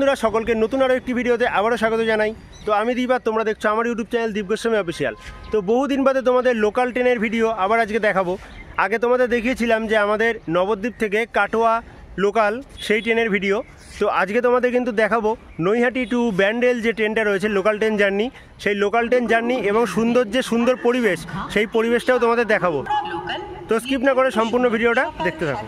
বন্ধুরা সকলকে নতুন আরও একটি ভিডিওতে আবারও স্বাগত জানাই। তো আমি দীপ আর তোমরা দেখছো আমার ইউটিউব চ্যানেল দীপ গোস্বামী অফিসিয়াল। তো বহুদিন বাদে তোমাদের লোকাল ট্রেনের ভিডিও আবার আজকে দেখাবো। আগে তোমাদের দেখিয়েছিলাম যে আমাদের নবদ্বীপ থেকে কাটোয়া লোকাল সেই ট্রেনের ভিডিও। তো আজকে তোমাদের কিন্তু দেখাবো নৈহাটি টু ব্যান্ডেল যে ট্রেনটা রয়েছে লোকাল ট্রেন জার্নি, সেই লোকাল ট্রেন জার্নি এবং সুন্দর পরিবেশ, সেই পরিবেশটাও তোমাদের দেখাবো। তো স্কিপ না করে সম্পূর্ণ ভিডিওটা দেখতে থাকো।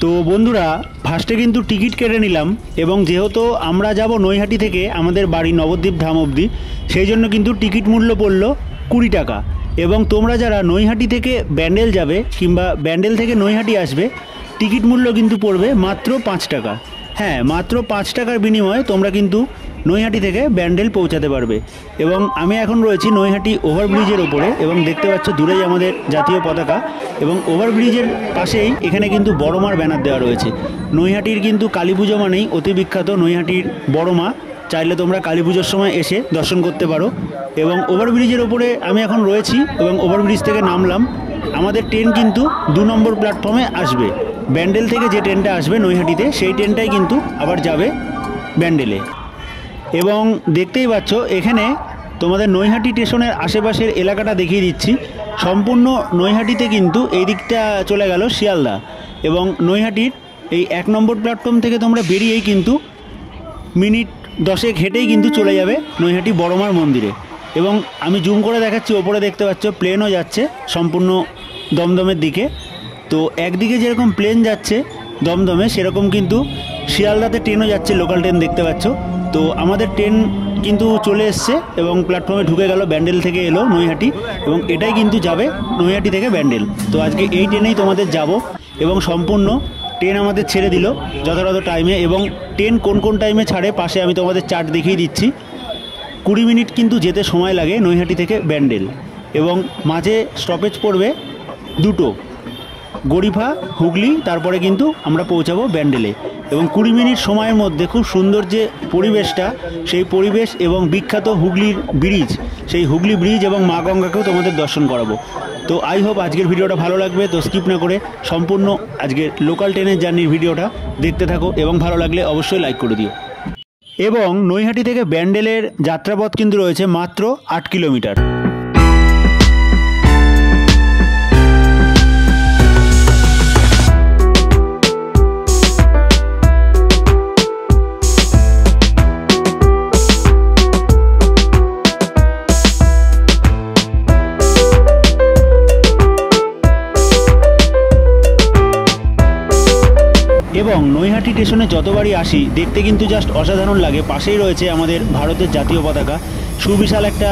তো বন্ধুরা ফার্স্টে কিন্তু টিকিট কেটে নিলাম এবং যেহেতু আমরা যাব নৈহাটি থেকে আমাদের বাড়ি নবদ্বীপ ধাম অবধি, সেই জন্য কিন্তু টিকিট মূল্য পড়লো 20 টাকা। এবং তোমরা যারা নৈহাটি থেকে ব্যান্ডেল যাবে কিংবা ব্যান্ডেল থেকে নৈহাটি আসবে, টিকিট মূল্য কিন্তু পড়বে মাত্র 5 টাকা। হ্যাঁ, মাত্র 5 টাকার বিনিময়ে তোমরা কিন্তু নৈহাটি থেকে ব্যান্ডেল পৌঁছাতে পারবে। এবং আমি এখন রয়েছি নৈহাটি ওভারব্রিজের ওপরে এবং দেখতে পাচ্ছ দূরেই আমাদের জাতীয় পতাকা এবং ওভারব্রিজের পাশেই এখানে কিন্তু বড় মার ব্যানার দেওয়া রয়েছে। নৈহাটির কিন্তু কালী পুজো মানেই অতি বিখ্যাত নৈহাটির বড় মা, চাইলে তোমরা কালী পুজোর সময় এসে দর্শন করতে পারো। এবং ওভারব্রিজের ওপরে আমি এখন রয়েছি এবং ওভারব্রিজ থেকে নামলাম। আমাদের ট্রেন কিন্তু 2 নম্বর প্ল্যাটফর্মে আসবে। ব্যান্ডেল থেকে যে ট্রেনটা আসবে নৈহাটিতে, সেই ট্রেনটাই কিন্তু আবার যাবে ব্যান্ডেলে। এবং দেখতেই পাচ্ছ এখানে তোমাদের নৈহাটি স্টেশনের আশেপাশের এলাকাটা দেখিয়ে দিচ্ছি। সম্পূর্ণ নৈহাটিতে কিন্তু এই দিকটা চলে গেল শিয়ালদা এবং নৈহাটির এই 1 নম্বর প্ল্যাটফর্ম থেকে তোমরা বেরিয়েই কিন্তু মিনিট 10 হেঁটেই কিন্তু চলে যাবে নৈহাটি বড়মার মন্দিরে। এবং আমি জুম করে দেখাচ্ছি, ওপরে দেখতে পাচ্ছ প্লেনও যাচ্ছে সম্পূর্ণ দমদমের দিকে। তো একদিকে যেরকম প্লেন যাচ্ছে দমদমে, সেরকম কিন্তু শিয়ালদাতে ট্রেনও যাচ্ছে, লোকাল ট্রেন দেখতে পাচ্ছ। তো আমাদের ট্রেন কিন্তু চলে এসছে এবং প্ল্যাটফর্মে ঢুকে গেল, ব্যান্ডেল থেকে এলো নৈহাটি এবং এটাই কিন্তু যাবে নৈহাটি থেকে ব্যান্ডেল। তো আজকে এই ট্রেনেই তোমাদের যাব এবং সম্পূর্ণ ট্রেন আমাদের ছেড়ে দিল যথাযথ টাইমে। এবং ট্রেন কোন কোন টাইমে ছাড়ে পাশে আমি তোমাদের চার্ট দেখিয়ে দিচ্ছি। 20 মিনিট কিন্তু যেতে সময় লাগে নৈহাটি থেকে ব্যান্ডেল এবং মাঝে স্টপেজ পড়বে 2টো, গরিফা হুগলি, তারপরে কিন্তু আমরা পৌঁছাবো ব্যান্ডেলে। এবং 20 মিনিট সময়ের মধ্যে খুব সুন্দর যে পরিবেশটা, সেই পরিবেশ এবং বিখ্যাত হুগলির ব্রিজ, সেই হুগলি ব্রিজ এবং মা গঙ্গাকেও তোমাদের দর্শন করাবো। তো আই হোপ আজকের ভিডিওটা ভালো লাগবে। তো স্কিপ না করে সম্পূর্ণ আজকের লোকাল ট্রেনের জার্নির ভিডিওটা দেখতে থাকো এবং ভালো লাগলে অবশ্যই লাইক করে দিও। এবং নৈহাটি থেকে ব্যান্ডেলের যাত্রাপথ কিন্তু রয়েছে মাত্র 8 কিলোমিটার। এবং নৈহাটি স্টেশনে যতবারই আসি দেখতে কিন্তু জাস্ট অসাধারণ লাগে। পাশেই রয়েছে আমাদের ভারতের জাতীয় পতাকা, সুবিশাল একটা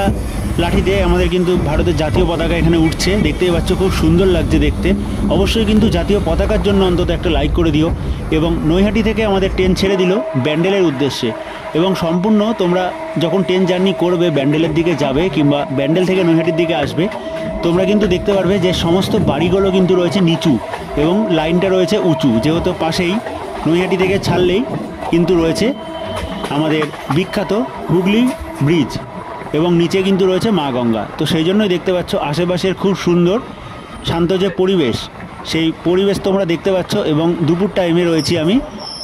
লাঠিতে আমাদের কিন্তু ভারতের জাতীয় পতাকা এখানে উঠছে, দেখতেই পাচ্ছ, খুব সুন্দর লাগছে দেখতে। অবশ্যই কিন্তু জাতীয় পতাকার জন্য অন্তত একটা লাইক করে দিও। এবং নৈহাটি থেকে আমাদের ট্রেন ছেড়ে দিল ব্যান্ডেলের উদ্দেশ্যে। এবং সম্পূর্ণ তোমরা যখন ট্রেন জার্নি করবে, ব্যান্ডেলের দিকে যাবে কিংবা ব্যান্ডেল থেকে নৈহাটির দিকে আসবে, তোমরা কিন্তু দেখতে পারবে যে সমস্ত বাড়িগুলো কিন্তু রয়েছে নিচু এবং লাইনটা রয়েছে উঁচু, যেহেতু পাশেই নৈহাটি থেকে ছাড়লেই কিন্তু রয়েছে আমাদের বিখ্যাত হুগলি ব্রিজ এবং নিচে কিন্তু রয়েছে মা গঙ্গা। তো সেই জন্যই দেখতে পাচ্ছ আশেপাশের খুব সুন্দর শান্ত যে পরিবেশ, সেই পরিবেশ তোমরা দেখতে পাচ্ছ। এবং দুপুর টাইমে রয়েছি আমি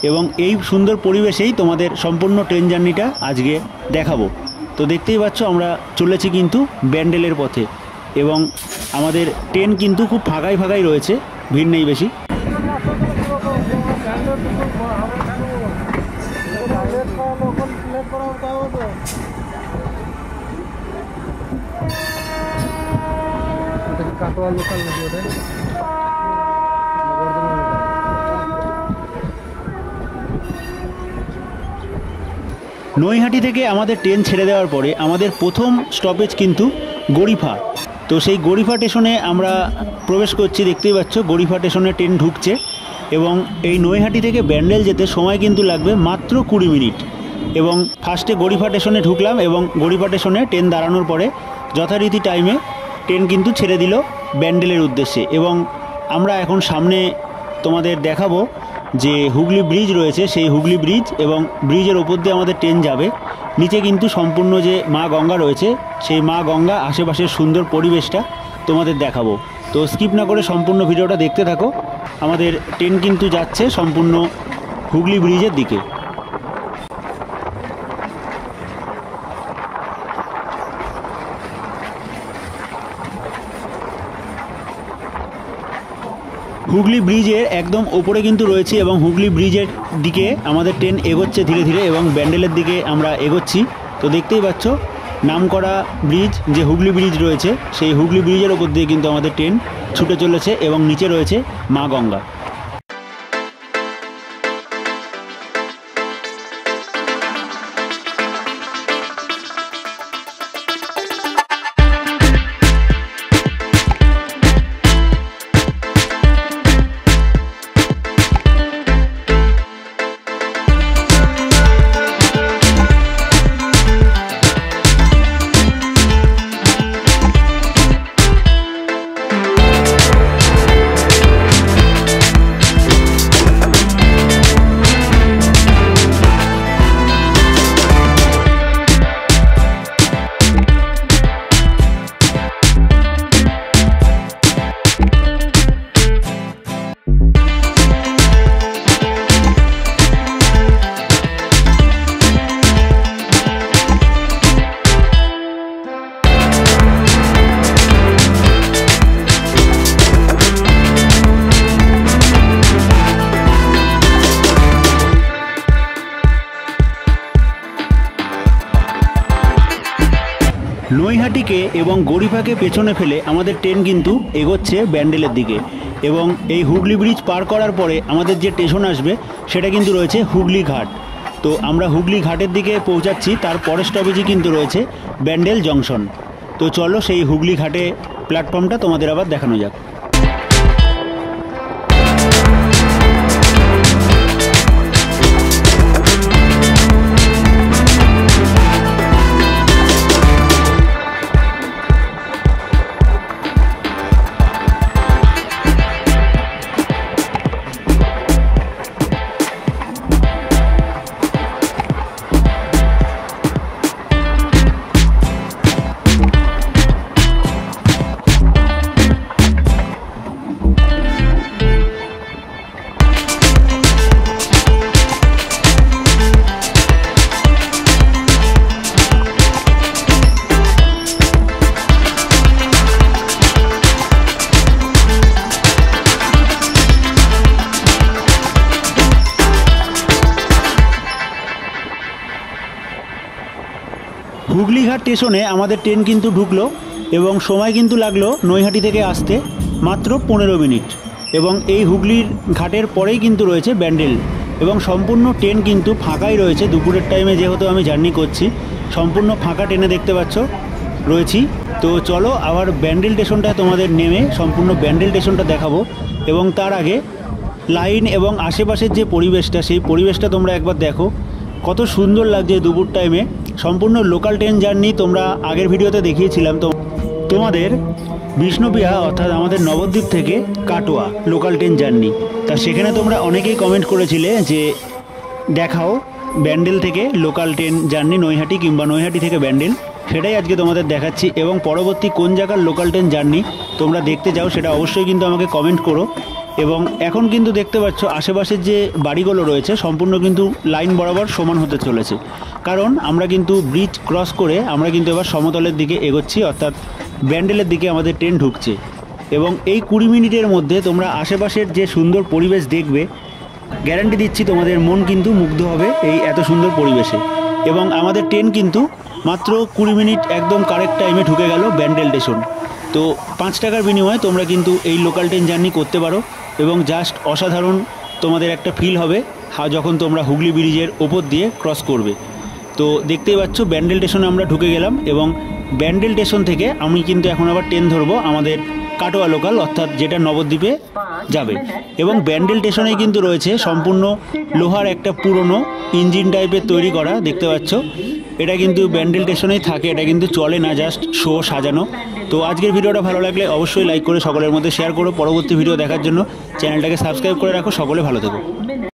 এবং এই সুন্দর পরিবেশেই তোমাদের সম্পূর্ণ ট্রেন জার্নিটা আজকে দেখাবো। তো দেখতেই পাচ্ছ আমরা চলেছি কিন্তু ব্যান্ডেলের পথে এবং আমাদের ট্রেন কিন্তু খুব ফাঁকাই রয়েছে, ভিড় নেই বেশি। নৈহাটি থেকে আমাদের ট্রেন ছেড়ে দেওয়ার পরে আমাদের প্রথম স্টপেজ কিন্তু গরিফা। তো সেই গরিফা স্টেশনে আমরা প্রবেশ করছি, দেখতেই পাচ্ছ গরিফা স্টেশনে ট্রেন ঢুকছে। এবং এই নৈহাটি থেকে ব্যান্ডেল যেতে সময় কিন্তু লাগবে মাত্র 20 মিনিট। এবং ফার্স্টে গরিফা স্টেশনে ঢুকলাম এবং গরিফা স্টেশনে ট্রেন দাঁড়ানোর পরে যথারীতি টাইমে ট্রেন কিন্তু ছেড়ে দিল ব্যান্ডেলের উদ্দেশ্যে। এবং আমরা এখন সামনে তোমাদের দেখাবো যে হুগলি ব্রিজ রয়েছে, সেই হুগলি ব্রিজ এবং ব্রিজের ওপর দিয়ে আমাদের ট্রেন যাবে। নিচে কিন্তু সম্পূর্ণ যে মা গঙ্গা রয়েছে, সেই মা গঙ্গা আশেপাশের সুন্দর পরিবেশটা তোমাদের দেখাবো। তো স্কিপ না করে সম্পূর্ণ ভিডিওটা দেখতে থাকো আমাদের ট্রেন কিন্তু যাচ্ছে সম্পূর্ণ হুগলি ব্রিজের দিকে। হুগলি ব্রিজের একদম ওপরে কিন্তু রয়েছে এবং হুগলি ব্রিজের দিকে আমাদের ট্রেন এগোচ্ছে ধীরে ধীরে এবং ব্যান্ডেলের দিকে আমরা এগোচ্ছি। তো দেখতেই পাচ্ছ নামকরা ব্রিজ যে হুগলি ব্রিজ রয়েছে, সেই হুগলি ব্রিজের ওপর দিয়ে কিন্তু আমাদের ট্রেন ছুটে চলেছে এবং নিচে রয়েছে মা গঙ্গা। নৈহাটিকে এবং গরিফাকে পেছনে ফেলে আমাদের ট্রেন কিন্তু এগোচ্ছে ব্যান্ডেলের দিকে এবং এই হুগলি ব্রিজ পার করার পরে আমাদের যে স্টেশন আসবে সেটা কিন্তু রয়েছে হুগলি ঘাট। তো আমরা হুগলি ঘাটের দিকে পৌঁছাচ্ছি, তার পরের স্টপেজই কিন্তু রয়েছে ব্যান্ডেল জংশন। তো চলো সেই হুগলি ঘাটে প্ল্যাটফর্মটা তোমাদের আবার দেখানো যাক। হুগলিঘাট স্টেশনে আমাদের ট্রেন কিন্তু ঢুকলো এবং সময় কিন্তু লাগলো নৈহাটি থেকে আসতে মাত্র 15 মিনিট এবং এই হুগলির ঘাটের পরেই কিন্তু রয়েছে ব্যান্ডেল এবং সম্পূর্ণ ট্রেন কিন্তু ফাঁকাই রয়েছে। দুপুরের টাইমে যেহেতু আমি জার্নি করছি, সম্পূর্ণ ফাঁকা ট্রেনে দেখতে পাচ্ছ রয়েছি। তো চলো আবার ব্যান্ডেল স্টেশনটা তোমাদের নেমে সম্পূর্ণ ব্যান্ডেল স্টেশনটা দেখাবো এবং তার আগে লাইন এবং আশেপাশের যে পরিবেশটা, সেই পরিবেশটা তোমরা একবার দেখো, কত সুন্দর লাগছে দুপুর টাইমে। সম্পূর্ণ লোকাল ট্রেন জার্নি তোমরা আগের ভিডিওতে দেখিয়েছিলাম তো তোমাদের বিষ্ণুপ্রিয়া অর্থাৎ আমাদের নবদ্বীপ থেকে কাটোয়া লোকাল ট্রেন জার্নি। তা সেখানে তোমরা অনেকেই কমেন্ট করেছিলে যে দেখাও ব্যান্ডেল থেকে লোকাল ট্রেন জার্নি নৈহাটি কিংবা নৈহাটি থেকে ব্যান্ডেল, সেটাই আজকে তোমাদের দেখাচ্ছি। এবং পরবর্তী কোন জায়গার লোকাল ট্রেন জার্নি তোমরা দেখতে চাও সেটা অবশ্যই কিন্তু আমাকে কমেন্ট করো। এবং এখন কিন্তু দেখতে পাচ্ছ আশেপাশের যে বাড়িগুলো রয়েছে সম্পূর্ণ কিন্তু লাইন বরাবর সমান হতে চলেছে, কারণ আমরা কিন্তু ব্রিজ ক্রস করে আমরা কিন্তু এবার সমতলের দিকে এগোচ্ছি, অর্থাৎ ব্যান্ডেলের দিকে আমাদের ট্রেন ঢুকছে। এবং এই 20 মিনিটের মধ্যে তোমরা আশেপাশের যে সুন্দর পরিবেশ দেখবে, গ্যারান্টি দিচ্ছি তোমাদের মন কিন্তু মুগ্ধ হবে এই এত সুন্দর পরিবেশে। এবং আমাদের ট্রেন কিন্তু মাত্র 20 মিনিট একদম কারেক্ট টাইমে ঢুকে গেল ব্যান্ডেল স্টেশন। তো 5 টাকার বিনিময়ে তোমরা কিন্তু এই লোকাল ট্রেন জার্নি করতে পারো এবং জাস্ট অসাধারণ তোমাদের একটা ফিল হবে যখন তোমরা হুগলি ব্রিজের ওপর দিয়ে ক্রস করবে। তো দেখতেই পাচ্ছ ব্যান্ডেল স্টেশনে আমরা ঢুকে গেলাম এবং ব্যান্ডেল স্টেশন থেকে আমি কিন্তু এখন আবার ট্রেন ধরবো আমাদের কাটোয়া লোকাল, অর্থাৎ যেটা নবদ্বীপে যাবে। এবং ব্যান্ডেল স্টেশনেই কিন্তু রয়েছে সম্পূর্ণ লোহার একটা পুরনো ইঞ্জিন টাইপের তৈরি করা, দেখতে পাচ্ছ এটা কিন্তু ব্যান্ডেল স্টেশনেই থাকে, এটা কিন্তু চলে না, জাস্ট শো সাজানো। তো আজকের ভিডিওটা ভালো লাগলে অবশ্যই লাইক করে সকলের মধ্যে শেয়ার করো। পরবর্তী ভিডিও দেখার জন্য চ্যানেলটাকে সাবস্ক্রাইব করে রাখো। সকলে ভালো থেকো।